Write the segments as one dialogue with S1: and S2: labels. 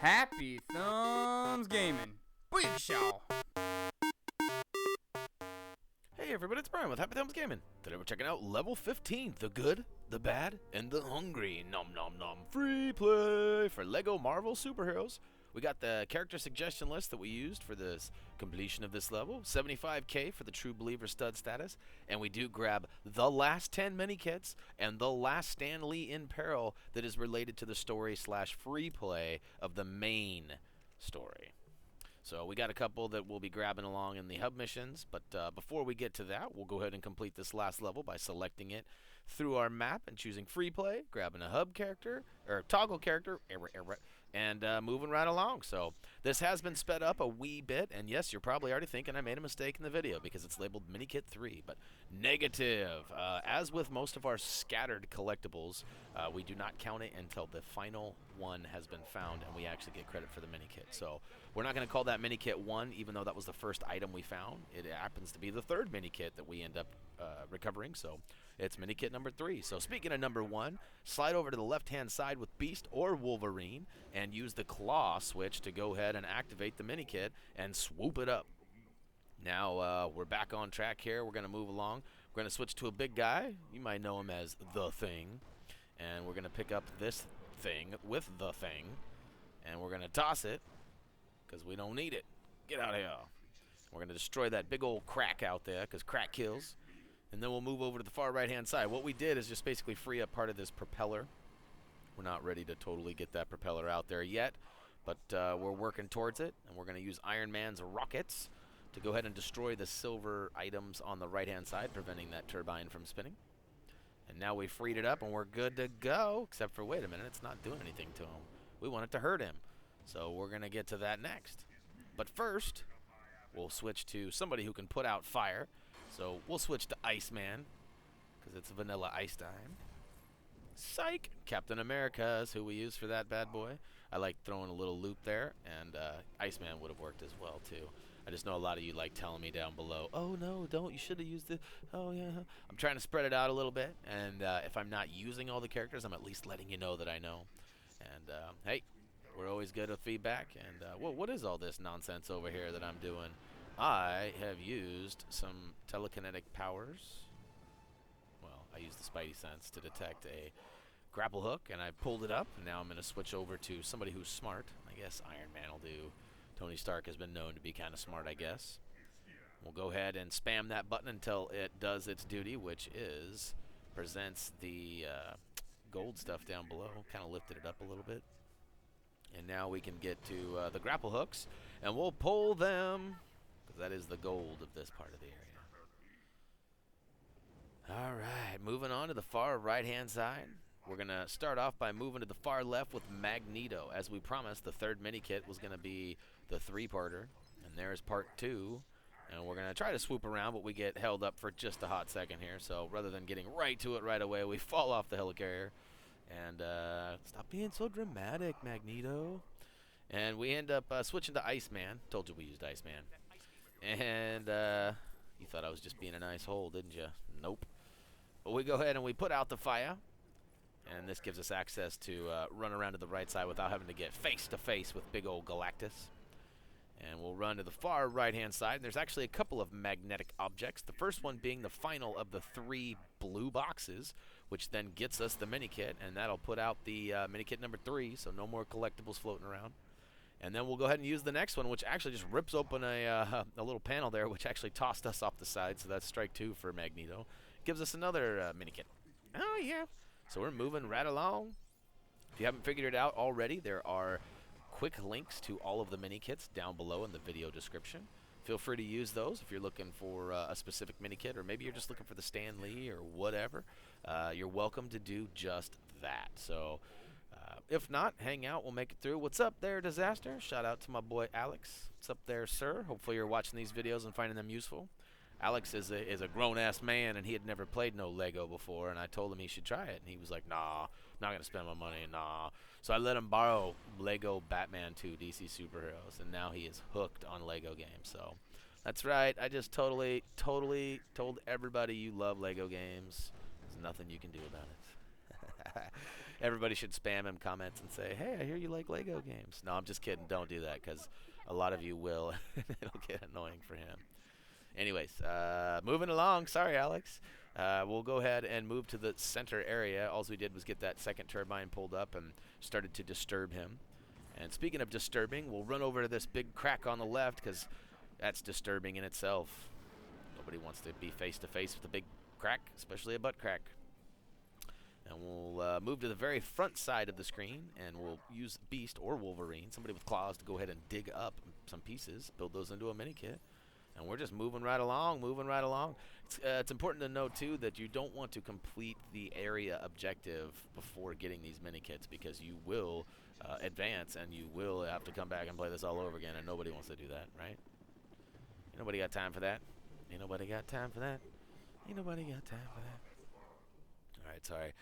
S1: Happy Thumbs Gaming. Big show.
S2: Hey everybody, it's Brian with HappyThumbsGaming. Today we're checking out level 15, the good, the bad, and the hungry. Nom nom nom. Free play for LEGO Marvel Superheroes. We got the character suggestion list that we used for this completion of this level. 75k for the True Believer stud status. And we do grab the last 10 Minikits and the last Stan Lee in Peril that is related to the story / free play of the main story. So we got a couple that we'll be grabbing along in the hub missions, but before we get to that, we'll go ahead and complete this last level by selecting it through our map and choosing free play, grabbing a hub character, or toggle character, and moving right along. So this has been sped up a wee bit, and yes, you're probably already thinking I made a mistake in the video because it's labeled Minikit 3, but negative. As with most of our scattered collectibles, we do not count it until the final one has been found, and we actually get credit for the Minikit. So we're not going to call that Minikit 1, even though that was the first item we found. It happens to be the third Minikit that we end up recovering, so it's Minikit number 3. So speaking of number 1, slide over to the left-hand side with Beast or Wolverine and use the claw switch to go ahead and activate the Minikit and swoop it up. Now we're back on track here. We're going to move along. We're going to switch to a big guy. You might know him as The Thing. And we're going to pick up this thing with The Thing. And we're going to toss it because we don't need it. Get out of here. We're going to destroy that big old crack out there because crack kills. And then we'll move over to the far right-hand side. What we did is just basically free up part of this propeller. We're not ready to totally get that propeller out there yet, but we're working towards it. And we're going to use Iron Man's rockets to go ahead and destroy the silver items on the right-hand side, preventing that turbine from spinning. And now we freed it up, and we're good to go, except for, wait a minute, it's not doing anything to him. We want it to hurt him. So we're going to get to that next. But first, we'll switch to somebody who can put out fire. So we'll switch to Iceman, because it's vanilla ice time. Psych! Captain America is who we use for that bad boy. I like throwing a little loop there, and Iceman would have worked as well, too. I just know a lot of you like telling me down below, oh, no, don't, you should have used it. Oh, yeah. I'm trying to spread it out a little bit, and if I'm not using all the characters, I'm at least letting you know that I know. And, hey, we're always good with feedback. And, well, what is all this nonsense over here that I'm doing? I have used some telekinetic powers. Well, I used the Spidey sense to detect a grapple hook, and I pulled it up, and now I'm going to switch over to somebody who's smart. I guess Iron Man will do. Tony Stark has been known to be kind of smart, I guess. We'll go ahead and spam that button until it does its duty, which is presents the gold stuff down below. Kind of lifted it up a little bit. And now we can get to the grapple hooks, and we'll pull them, because that is the gold of this part of the area. All right, moving on to the far right-hand side. We're going to start off by moving to the far left with Magneto. As we promised, the third Minikit was going to be the 3-parter, and there's part 2. And we're going to try to swoop around, but we get held up for just a hot second here. So rather than getting right to it right away, we fall off the Helicarrier. And stop being so dramatic, Magneto. And we end up switching to Iceman. Told you we used Iceman. And you thought I was just being a nice hole, didn't you? Nope. But we go ahead and we put out the fire. And this gives us access to run around to the right side without having to get face-to-face with big old Galactus. And we'll run to the far right-hand side. And there's actually a couple of magnetic objects. The first one being the final of the 3 blue boxes, which then gets us the Minikit. And that'll put out the Minikit number 3, so no more collectibles floating around. And then we'll go ahead and use the next one, which actually just rips open a little panel there, which actually tossed us off the side. So that's strike 2 for Magneto. Gives us another Minikit. Oh, yeah. So we're moving right along. If you haven't figured it out already, there are quick links to all of the Minikits down below in the video description. Feel free to use those if you're looking for a specific Minikit, or maybe you're just looking for the Stan Lee or whatever. You're welcome to do just that. So if not, hang out. We'll make it through. What's up there, Disaster? Shout out to my boy Alex. What's up there, sir? Hopefully you're watching these videos and finding them useful. Alex is a grown-ass man, and he had never played no Lego before, and I told him he should try it, and he was like, nah, I'm not going to spend my money, nah. So I let him borrow Lego Batman 2 DC Superheroes, and now he is hooked on Lego games. So that's right, I just totally told everybody you love Lego games. There's nothing you can do about it. Everybody should spam him comments and say, hey, I hear you like Lego games. No, I'm just kidding. Don't do that because a lot of you will. It'll get annoying for him. Anyways, moving along. Sorry, Alex. We'll go ahead and move to the center area. All we did was get that second turbine pulled up and started to disturb him. And speaking of disturbing, we'll run over to this big crack on the left because that's disturbing in itself. Nobody wants to be face-to-face with a big crack, especially a butt crack. And we'll move to the very front side of the screen, and we'll use Beast or Wolverine, somebody with claws, to go ahead and dig up some pieces, build those into a mini kit. And we're just moving right along, moving right along. It's important to note, too, that you don't want to complete the area objective before getting these mini kits because you will advance and you will have to come back and play this all over again, and nobody wants to do that, right? Ain't nobody got time for that. Ain't nobody got time for that. Ain't nobody got time for that. All right, sorry.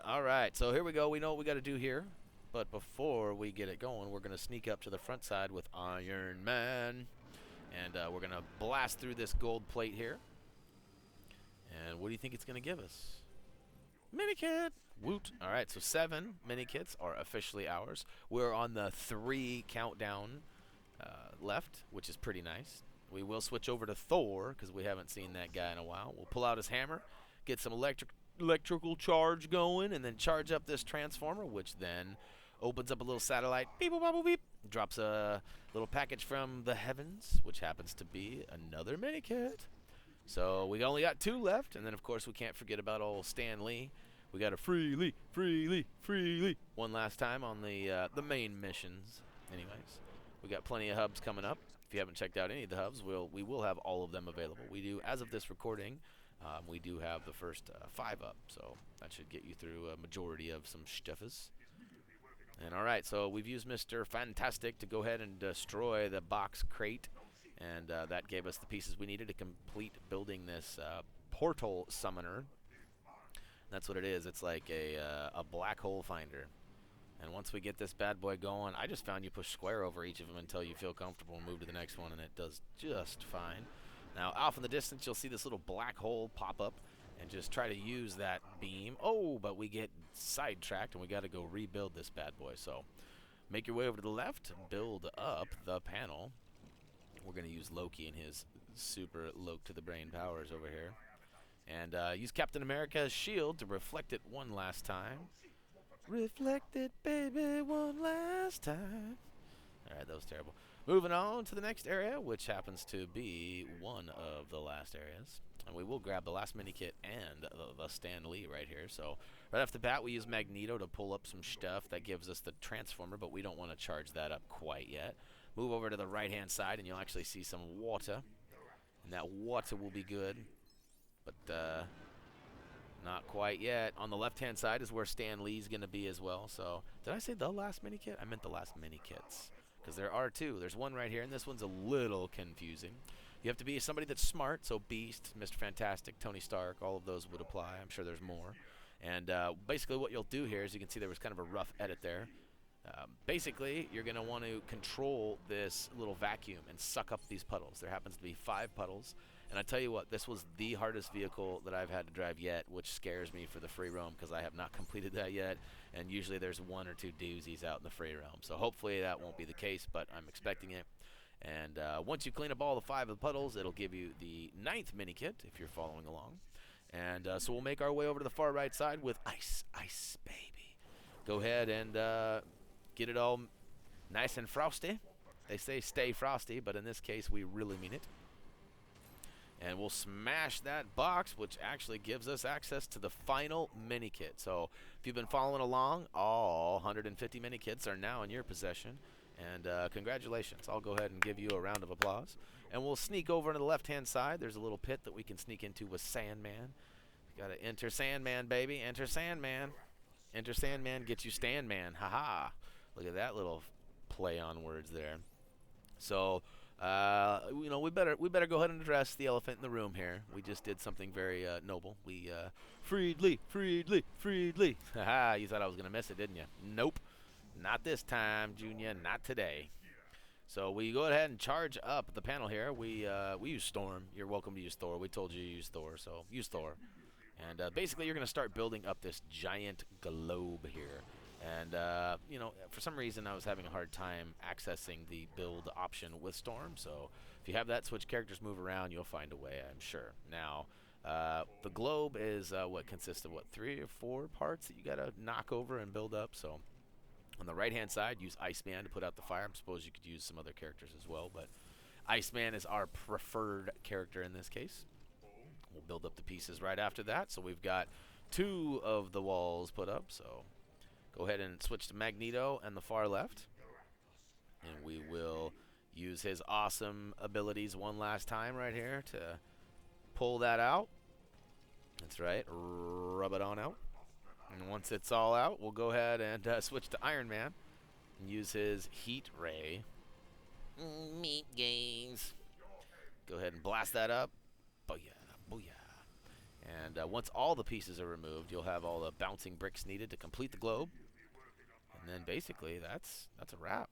S2: All right, so here we go. We know what we got to do here. But before we get it going, we're going to sneak up to the front side with Iron Man. And we're going to blast through this gold plate here. And what do you think it's going to give us? Mini kit! Woot! All right, so 7 mini kits are officially ours. We're on the 3 countdown left, which is pretty nice. We will switch over to Thor because we haven't seen that guy in a while. We'll pull out his hammer, get some electrical charge going, and then charge up this transformer, which then opens up a little satellite, beep, boop, boop, beep, drops a little package from the heavens, which happens to be another mini kit. So we only got 2 left, and then of course we can't forget about old Stan Lee. We got a free Lee one last time on the main missions. Anyways, we got plenty of hubs coming up. If you haven't checked out any of the hubs, we will have all of them available. We do, as of this recording, we do have the first 5 up, so that should get you through a majority of some stuffers. And all right, so we've used Mr. Fantastic to go ahead and destroy the box crate, and that gave us the pieces we needed to complete building this portal summoner. That's what it is. It's like a black hole finder. And once we get this bad boy going, I just found you push square over each of them until you feel comfortable and move to the next one, and it does just fine. Now, off in the distance, you'll see this little black hole pop up, and just try to use that beam. Oh, but we get sidetracked, and we got to go rebuild this bad boy. So make your way over to the left, build up the panel. We're going to use Loki and his super Loke to the brain powers over here. And use Captain America's shield to reflect it one last time. Reflect it, baby, one last time. All right, that was terrible. Moving on to the next area, which happens to be one of the last areas. And we will grab the last mini kit and the Stan Lee right here. So right off the bat, we use Magneto to pull up some stuff that gives us the transformer, but we don't want to charge that up quite yet. Move over to the right-hand side, and you'll actually see some water. And that water will be good, but not quite yet. On the left-hand side is where Stan Lee's going to be as well. So did I say the last mini kit? I meant the last mini kits. Because there are 2. There's one right here, and this one's a little confusing. You have to be somebody that's smart, so Beast, Mr. Fantastic, Tony Stark, all of those would apply. I'm sure there's more. And basically what you'll do here is you can see there was kind of a rough edit there. Basically, you're going to want to control this little vacuum and suck up these puddles. There happens to be 5 puddles. And I tell you what, this was the hardest vehicle that I've had to drive yet, which scares me for the free roam because I have not completed that yet. And usually there's 1 or 2 doozies out in the free roam. So hopefully that won't be the case, but I'm expecting it. And once you clean up all the 5 of the puddles, it'll give you the 9th mini kit if you're following along. And so we'll make our way over to the far right side with Ice Baby. Go ahead and get it all nice and frosty. They say stay frosty, but in this case we really mean it. And we'll smash that box, which actually gives us access to the final mini kit. So if you've been following along, all 150 mini kits are now in your possession. And congratulations. I'll go ahead and give you a round of applause. And we'll sneak over to the left-hand side. There's a little pit that we can sneak into with Sandman. Got to enter Sandman, baby. Enter Sandman. Enter Sandman, get you Stanman. Ha-ha. Look at that little play on words there. So you know, we better go ahead and address the elephant in the room here. We just did something very noble. We freed Lee. Haha, you thought I was gonna miss it, didn't you? Nope, not this time, Junior. Not today. So we go ahead and charge up the panel here. We use Storm. You're welcome to use Thor. We told you to use Thor, so use Thor. And basically, you're going to start building up this giant globe here. And, you know, for some reason, I was having a hard time accessing the build option with Storm. So if you have that, switch characters, move around, you'll find a way, I'm sure. Now, the globe is what consists of, what, 3 or 4 parts that you got to knock over and build up. So on the right-hand side, use Iceman to put out the fire. I suppose you could use some other characters as well, but Iceman is our preferred character in this case. We'll build up the pieces right after that. So we've got 2 of the walls put up. So go ahead and switch to Magneto and the far left. And we will use his awesome abilities one last time right here to pull that out. That's right. Rub it on out. And once it's all out, we'll go ahead and switch to Iron Man and use his heat ray. Meat gaze. Go ahead and blast that up. Booyah. Booyah. And once all the pieces are removed, you'll have all the bouncing bricks needed to complete the globe. And then basically, that's a wrap.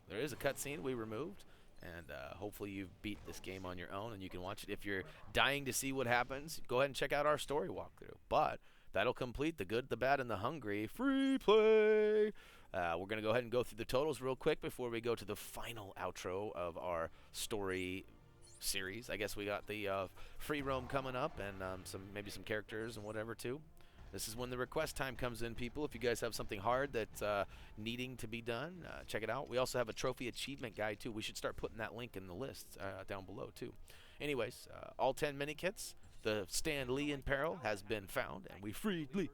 S2: There is a cutscene we removed, and hopefully you've beat this game on your own and you can watch it. If you're dying to see what happens, go ahead and check out our story walkthrough. But that'll complete the good, the bad, and the hungry free play. We're going to go ahead and go through the totals real quick before we go to the final outro of our story series. I guess we got the free roam coming up and maybe some characters and whatever too. This is when the request time comes in, people. If you guys have something hard that's needing to be done, check it out. We also have a trophy achievement guide too. We should start putting that link in the list down below too. Anyways, all 10 minikits. The Stan Lee in Peril has been found, and we freed Lee.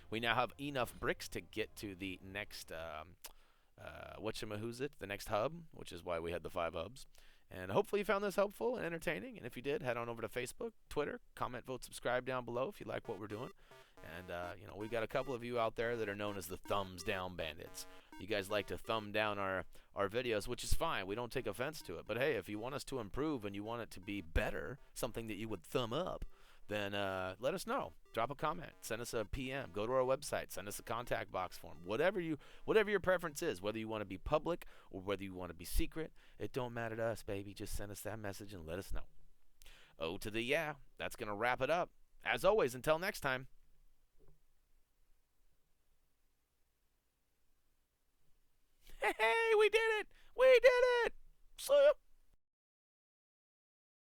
S2: We now have enough bricks to get to the next, the next hub, which is why we had the 5 hubs. And hopefully you found this helpful and entertaining. And if you did, head on over to Facebook, Twitter, comment, vote, subscribe down below if you like what we're doing. And, you know, we've got a couple of you out there that are known as the thumbs down bandits. You guys like to thumb down our videos, which is fine. We don't take offense to it. But, hey, if you want us to improve and you want it to be better, something that you would thumb up, then let us know. Drop a comment. Send us a PM. Go to our website. Send us a contact box form. Whatever your preference is, whether you want to be public or whether you want to be secret, it don't matter to us, baby. Just send us that message and let us know. Oh to the yeah. That's going to wrap it up. As always, until next time. Hey, we did it! We did it! See ya!